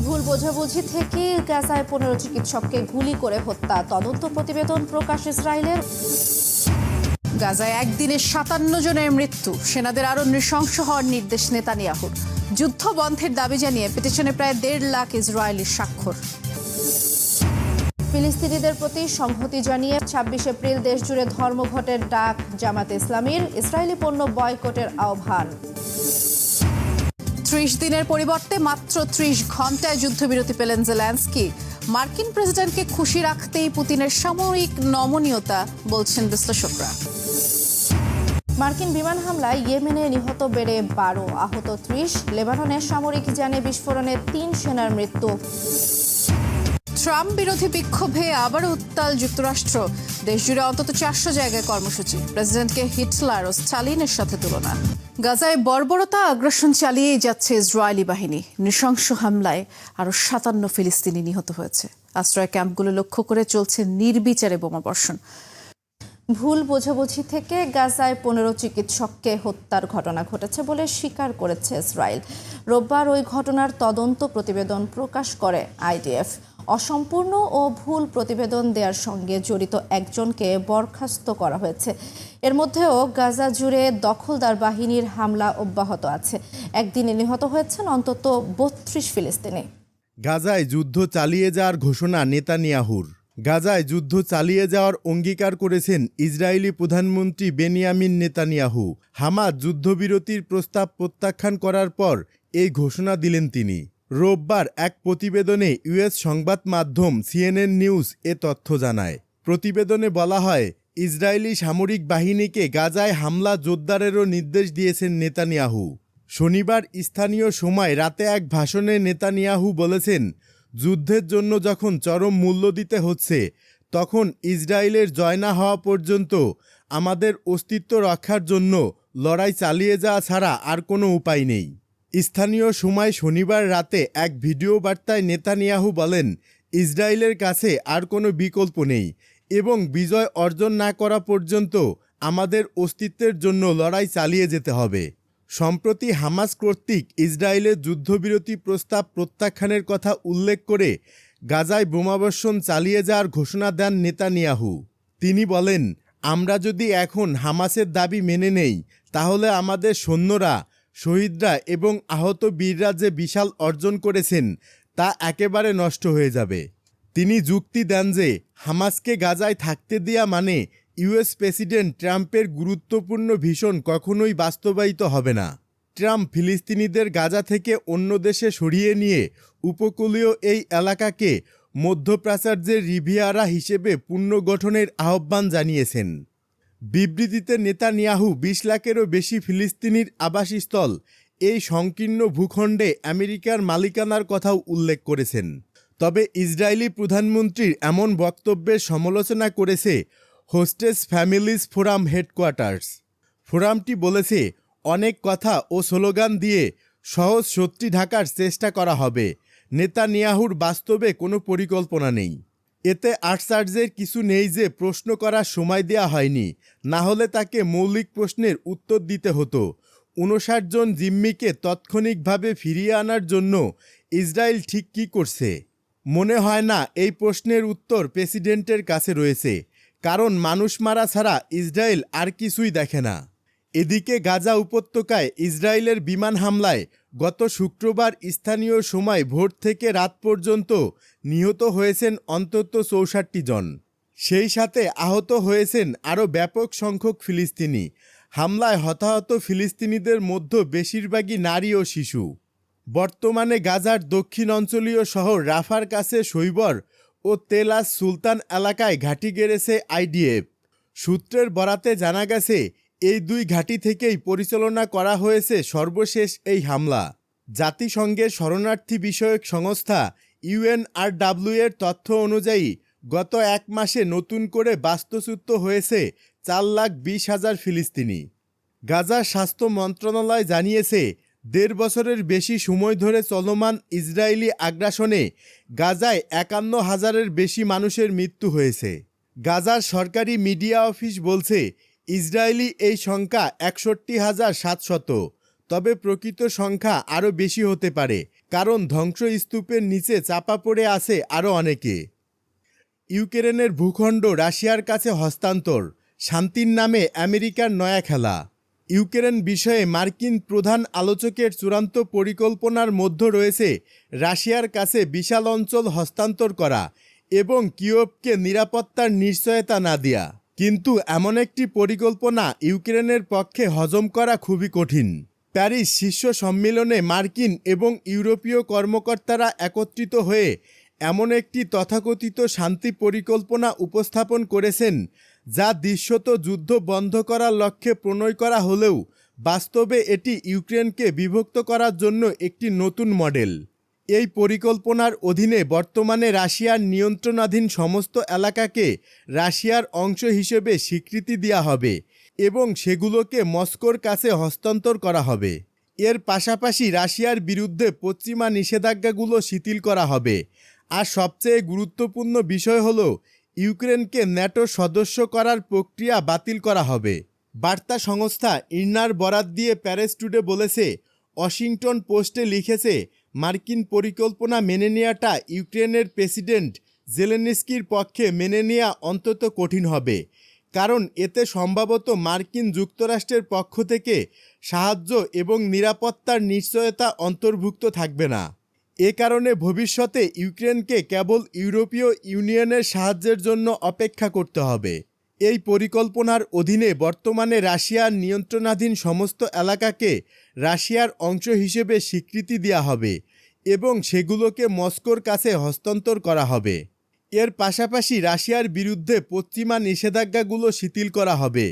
ভুল বোঝাবুঝি থেকে গাজায় 15 চিকিৎসককে গুলি করে হত্যা, তদন্ত প্রতিবেদন প্রকাশ ইসরায়েলের। গাজায় একদিনে 57 জনের মৃত্যু, সেনাদের আরও নৃশংস হওয়ার নির্দেশ নেতানিয়াহুর। যুদ্ধ বন্ধের দাবি জানিয়ে পিটিশনে প্রায় 1.5 লাখ ইসরায়েলি স্বাক্ষর। ফিলিস্তিনিদের প্রতি সংহতি জানিয়ে 26 এপ্রিল দেশজুড়ে ধর্মঘটের ডাক জামাতে ইসলামীর, ইসরায়েলি পণ্য বয়কটের আহ্বান। 30 দিনের পরিবর্তে মাত্র 30 ঘন্টায় যুদ্ধবিরতি পেলেন জেলেনস্কি। মার্কিন প্রেসিডেন্টকে খুশি রাখতেই পুতিনের সাময়িক নমনীয়তা, বলছেন বিশ্লেষকরা। মার্কিন বিমান হামলায় ইয়েমেনে নিহত বেড়ে 12, আহত 30। লেবাননে সামরিক যানে বিস্ফোরণে 3 সেনার মৃত্যু। ট্রাম্প বিরোধী বিক্ষোভে আবার উত্তাল যুক্তরাষ্ট্র, দেশজুড়ে অন্তত 400 জায়গায় কর্মসূচি, প্রেসিডেন্টকে হিটলার ও স্টালিনের সাথে তুলনা। গাজায় বর্বরতা আগ্রাসন চালিয়েই যাচ্ছে ইসরায়েলি বাহিনী। নৃশংস হামলায় আরও 57 ফিলিস্তিনি নিহত হয়েছে। আশ্রয় ক্যাম্পগুলো লক্ষ্য করে চলছে নির্বিচারে বোমাবর্ষণ। ভুল বোঝাবুঝি থেকে গাজায় 15 চিকিৎসককে হত্যার ঘটনা ঘটেছে বলে স্বীকার করেছে ইসরায়েল। রোববার ওই ঘটনার তদন্ত প্রতিবেদন প্রকাশ করে আইডিএফ। অসম্পূর্ণ ও ভুল প্রতিবেদন দেওয়ার সঙ্গে জড়িত একজনকে বরখাস্ত করা হয়েছে। এর মধ্যেও গাজা জুড়ে দখলদার বাহিনীর হামলা অব্যাহত আছে। একদিনে নিহত হয়েছেন অন্তত 32 ফিলিস্তিনি। গাজায় যুদ্ধ চালিয়ে যাওয়ার ঘোষণা নেতানিয়াহুর। গাজায় যুদ্ধ চালিয়ে যাওয়ার অঙ্গীকার করেছেন ইসরায়েলি প্রধানমন্ত্রী বেনিয়ামিন নেতানিয়াহু। হামাস যুদ্ধবিরতির প্রস্তাব প্রত্যাখ্যান করার পর এই ঘোষণা দিলেন তিনি। রোববার এক প্রতিবেদনে ইউএস সংবাদ মাধ্যম সিএনএন নিউজ এ তথ্য জানায়। প্রতিবেদনে বলা হয়, ইসরায়েলি সামরিক বাহিনীকে গাজায় হামলা জোরদারেরও নির্দেশ দিয়েছেন নেতানিয়াহু। শনিবার স্থানীয় সময় রাতে এক ভাষণে নেতানিয়াহু বলেছেন, যুদ্ধের জন্য যখন চরম মূল্য দিতে হচ্ছে, তখন ইসরায়েলের জয় না হওয়া পর্যন্ত আমাদের অস্তিত্ব রক্ষার জন্য লড়াই চালিয়ে যাওয়া ছাড়া আর কোনো উপায় নেই। স্থানীয় সময় শনিবার রাতে এক ভিডিও বার্তায় নেতানিয়াহু বলেন, ইসরায়েলের কাছে আর কোনো বিকল্প নেই এবং বিজয় অর্জন না করা পর্যন্ত আমাদের অস্তিত্বের জন্য লড়াই চালিয়ে যেতে হবে। সম্প্রতি হামাস কর্তৃক ইসরায়েলের যুদ্ধবিরতি প্রস্তাব প্রত্যাখ্যানের কথা উল্লেখ করে গাজায় বোমাবর্ষণ চালিয়ে যাওয়ার ঘোষণা দেন নেতানিয়াহু। তিনি বলেন, আমরা যদি এখন হামাসের দাবি মেনে নেই, তাহলে আমাদের সৈন্যরা, শহীদরা এবং আহত বীররা যে বিশাল অর্জন করেছেন তা একেবারে নষ্ট হয়ে যাবে। তিনি যুক্তি দেন যে হামাসকে গাজায় থাকতে দেয়া মানে ইউএস প্রেসিডেন্ট ট্রাম্পের গুরুত্বপূর্ণ ভিশন কখনোই বাস্তবায়িত হবে না। ট্রাম্প ফিলিস্তিনিদের গাজা থেকে অন্য দেশে সরিয়ে নিয়ে উপকূলীয় এই এলাকাকে মধ্যপ্রাচ্যের রিভিয়ারা হিসেবে পুনর্গঠনের আহ্বান জানিয়েছেন। বিবৃতিতে নেতানিয়াহু 20 লাখেরও বেশি ফিলিস্তিনির আবাসস্থল এই সংকীর্ণ ভূখণ্ডে আমেরিকার মালিকানার কথাও উল্লেখ করেছেন। তবে ইসরায়েলি প্রধানমন্ত্রীর এমন বক্তব্যের সমালোচনা করেছে হোস্টেস ফ্যামিলিজ ফোরাম হেডকোয়ার্টার্স। ফোরামটি বলেছে, অনেক কথা ও স্লোগান দিয়ে সহজ সত্যি ঢাকার চেষ্টা করা হবে। নেতানিয়াহুর বাস্তবে কোনো পরিকল্পনা নেই। এতে আশ্চর্যের কিছু নেই যে প্রশ্ন করার সময় দেওয়া হয়নি, না হলে তাকে মৌলিক প্রশ্নের উত্তর দিতে হতো। 59 জন জিম্মিকে তাৎক্ষণিকভাবে ফিরিয়ে আনার জন্য ইসরায়েল ঠিক কী করছে? মনে হয় না এই প্রশ্নের উত্তর প্রেসিডেন্টের কাছে রয়েছে, কারণ মানুষ মারা ছাড়া ইসরায়েল আর কিছুই দেখে না। এদিকে গাজা উপত্যকায় ইসরায়েলের বিমান হামলায় গত শুক্রবার স্থানীয় সময় ভোর থেকে রাত পর্যন্ত নিহত হয়েছেন অন্তত 64 জন। সেই সাথে আহত হয়েছেন আরও ব্যাপক সংখ্যক ফিলিস্তিনি। হামলায় হতাহত ফিলিস্তিনিদের মধ্যে বেশিরভাগই নারী ও শিশু। বর্তমানে গাজার দক্ষিণ অঞ্চলীয় শহর রাফার কাছে শৈবর ও তেল আস সুলতান এলাকায় ঘাঁটি গেড়েছে আইডিএফ। সূত্রের বরাতে জানা গেছে, এই দুই ঘাঁটি থেকেই পরিচালনা করা হয়েছে সর্বশেষ এই হামলা। জাতিসংঘের শরণার্থী বিষয়ক সংস্থা ইউএনআরডব্লিউ এর তথ্য অনুযায়ী গত এক মাসে নতুন করে বাস্তুচ্যুত হয়েছে 4,20,000 ফিলিস্তিনি। গাজার স্বাস্থ্য মন্ত্রণালয় জানিয়েছে, 1.5 বছরের বেশি সময় ধরে চলমান ইসরায়েলি আগ্রাসনে গাজায় 51,000-এর বেশি মানুষের মৃত্যু হয়েছে। গাজার সরকারি মিডিয়া অফিস বলছে, ইসরায়েলি এই সংখ্যা ৬১,৭০০, তবে প্রকৃত সংখ্যা আরও বেশি হতে পারে, কারণ ধ্বংসস্তূপের নিচে চাপা পড়ে আছে আরও অনেকে। ইউক্রেনের ভূখণ্ড রাশিয়ার কাছে হস্তান্তর, শান্তির নামে আমেরিকার নয়া খেলা। ইউক্রেন বিষয়ে মার্কিন প্রধান আলোচকের চূড়ান্ত পরিকল্পনার মধ্যে রয়েছে রাশিয়ার কাছে বিশাল অঞ্চল হস্তান্তর করা এবং কিয়েভকে নিরাপত্তার নিশ্চয়তা না দেয়া। কিন্তু এমন একটি পরিকল্পনা ইউক্রেনের পক্ষে হজম করা খুবই কঠিন। প্যারিস শীর্ষ সম্মেলনে মার্কিন এবং ইউরোপীয় কর্মকর্তারা একত্রিত হয়ে এমন একটি তথাকথিত শান্তি পরিকল্পনা উপস্থাপন করেছেন, যা দৃশ্যত যুদ্ধ বন্ধ করার লক্ষ্যে প্রণয় করা হলেও বাস্তবে এটি ইউক্রেনকে বিভক্ত করার জন্য একটি নতুন মডেল। এই পরিকল্পনার অধীনে বর্তমানে রাশিয়ার নিয়ন্ত্রণাধীন সমস্ত এলাকাকে রাশিয়ার অংশ হিসেবে স্বীকৃতি দেওয়া হবে এবং সেগুলোকে মস্কোর কাছে হস্তান্তর করা হবে। এর পাশাপাশি রাশিয়ার বিরুদ্ধে পশ্চিমা নিষেধাজ্ঞাগুলো শিথিল করা হবে। আর সবচেয়ে গুরুত্বপূর্ণ বিষয় হলো ইউক্রেনকে ন্যাটো সদস্য করার প্রক্রিয়া বাতিল করা হবে। বার্তা সংস্থা ইরনার বরাত দিয়ে প্যারিস টুডে বলেছে, ওয়াশিংটন পোস্টে লিখেছে, মার্কিন পরিকল্পনা মেনে নেওয়াটা ইউক্রেনের প্রেসিডেন্ট জেলেনস্কির পক্ষে মেনে নেওয়া অন্তত কঠিন হবে, কারণ এতে সম্ভবত মার্কিন যুক্তরাষ্ট্রের পক্ষ থেকে সাহায্য এবং নিরাপত্তার নিশ্চয়তা অন্তর্ভুক্ত থাকবে না। এ কারণে ভবিষ্যতে ইউক্রেনকে কেবল ইউরোপীয় ইউনিয়নের সাহায্যের জন্য অপেক্ষা করতে হবে। এই পরিকল্পনার অধীনে বর্তমানে রাশিয়ার নিয়ন্ত্রণাধীন সমস্ত এলাকাকে রাশিয়ার অংশ হিসেবে স্বীকৃতি দেওয়া হবে এবং সেগুলোকে মস্কোর কাছে হস্তান্তর করা হবে। এর পাশাপাশি রাশিয়ার বিরুদ্ধে পশ্চিমা নিষেধাজ্ঞাগুলো শিথিল করা হবে।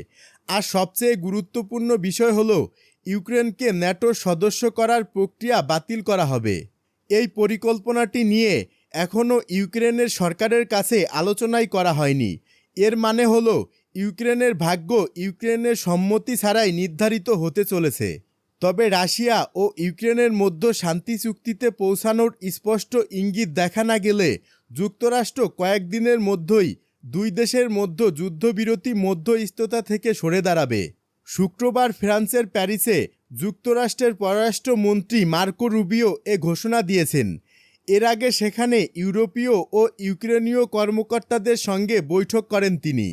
আর সবচেয়ে গুরুত্বপূর্ণ বিষয় হলো ইউক্রেনকে ন্যাটোর সদস্য করার প্রক্রিয়া বাতিল করা হবে। এই পরিকল্পনাটি নিয়ে এখনও ইউক্রেনের সরকারের কাছে আলোচনাই করা হয়নি। এর মানে হলো ইউক্রেনের ভাগ্য ইউক্রেনের সম্মতি ছাড়াই নির্ধারিত হতে চলেছে। তবে রাশিয়া ও ইউক্রেনের মধ্যে শান্তি চুক্তিতে পৌঁছানোর স্পষ্ট ইঙ্গিত দেখা না গেলে যুক্তরাষ্ট্র কয়েকদিনের মধ্যেই দুই দেশের মধ্যে যুদ্ধবিরতি মধ্যস্থতা থেকে সরে দাঁড়াবে। শুক্রবার ফ্রান্সের প্যারিসে যুক্তরাষ্ট্রের পররাষ্ট্রমন্ত্রী মার্কো রুবিও এ ঘোষণা দিয়েছেন। এর আগে সেখানে ইউরোপীয় ও ইউক্রেনীয় কর্মকর্তাদের সঙ্গে বৈঠক করেন তিনি।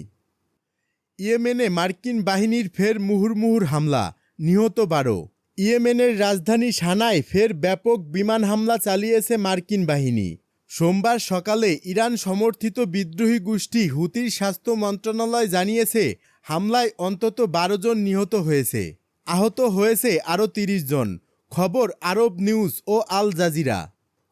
ইয়েমেনে মার্কিন বাহিনীর ফের মুহুর্মুহুর হামলা, নিহত 12। ইয়েমেনের রাজধানী সানায় ফের ব্যাপক বিমান হামলা চালিয়েছে মার্কিন বাহিনী। সোমবার সকালে ইরান সমর্থিত বিদ্রোহী গোষ্ঠী হুতির স্বাস্থ্য মন্ত্রণালয় জানিয়েছে, হামলায় অন্তত 12 জন নিহত হয়েছে। আহত হয়েছে আরও 30 জন। খবর আরব নিউজ ও আল জাজিরা।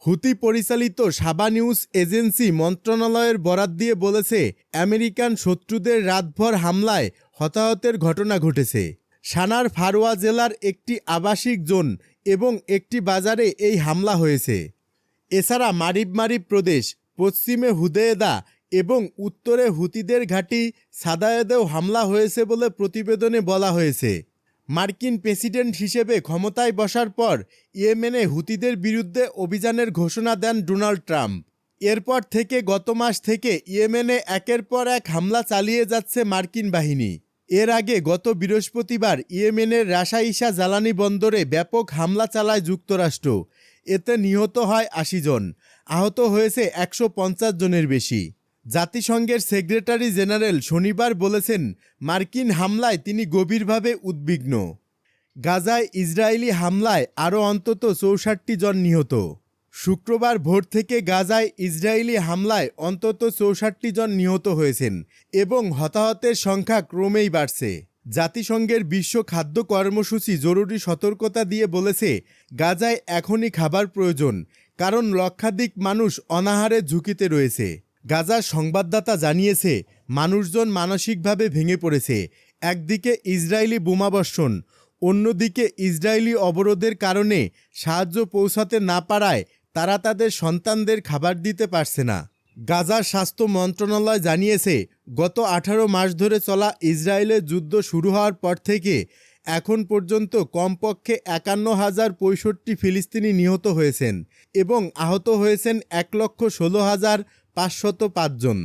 হুতি পরিচালিত সাবা নিউজ এজেন্সি মন্ত্রণালয়ের বরাত দিয়ে বলেছে, আমেরিকান শত্রুদের রাতভর হামলায় হতাহতের ঘটনা ঘটেছে। সানার ফারোয়া জেলার একটি আবাসিক জোন এবং একটি বাজারে এই হামলা হয়েছে। এছাড়া মারিব প্রদেশ, পশ্চিমে হুদেয়দা এবং উত্তরে হুতিদের ঘাঁটি সাদায়েদেও হামলা হয়েছে বলে প্রতিবেদনে বলা হয়েছে। মার্কিন প্রেসিডেন্ট হিসেবে ক্ষমতায় বসার পর ইয়েমেনে হুতিদের বিরুদ্ধে অভিযানের ঘোষণা দেন ডোনাল্ড ট্রাম্প। এরপর থেকে গত মাস থেকে ইয়েমেনে একের পর এক হামলা চালিয়ে যাচ্ছে মার্কিন বাহিনী। এর আগে গত বৃহস্পতিবার ইয়েমেনের রাশা ইসা জ্বালানি বন্দরে ব্যাপক হামলা চালায় যুক্তরাষ্ট্র। এতে নিহত হয় 80 জন, আহত হয়েছে 150 জনের বেশি। জাতিসংঘের সেক্রেটারি জেনারেল শনিবার বলেছেন, মার্কিন হামলায় তিনি গভীরভাবে উদ্বিগ্ন। গাজায় ইসরায়েলি হামলায় আরও অন্তত 64 জন নিহত। শুক্রবার ভোর থেকে গাজায় ইসরায়েলি হামলায় অন্তত 64 জন নিহত হয়েছেন এবং হতাহতের সংখ্যা ক্রমেই বাড়ছে। জাতিসংঘের বিশ্ব খাদ্য কর্মসূচি জরুরি সতর্কতা দিয়ে বলেছে, গাজায় এখনই খাবার প্রয়োজন, কারণ লক্ষাধিক মানুষ অনাহারের ঝুঁকিতে রয়েছে। গাজার সংবাদদাতা জানিয়েছে, মানুষজন মানসিকভাবে ভেঙে পড়েছে। একদিকে ইসরায়েলি বোমাবর্ষণ, অন্যদিকে ইসরায়েলি অবরোধের কারণে সাহায্য পৌঁছাতে না পারায় তারা তাদের সন্তানদের খাবার দিতে পারছে না। গাজার স্বাস্থ্য মন্ত্রণালয় জানিয়েছে, গত 18 মাস ধরে চলা ইসরায়েলের যুদ্ধ শুরু হওয়ার পর থেকে এখন পর্যন্ত কমপক্ষে 51,065 ফিলিস্তিনি নিহত হয়েছেন এবং আহত হয়েছেন 1,16,505 জন।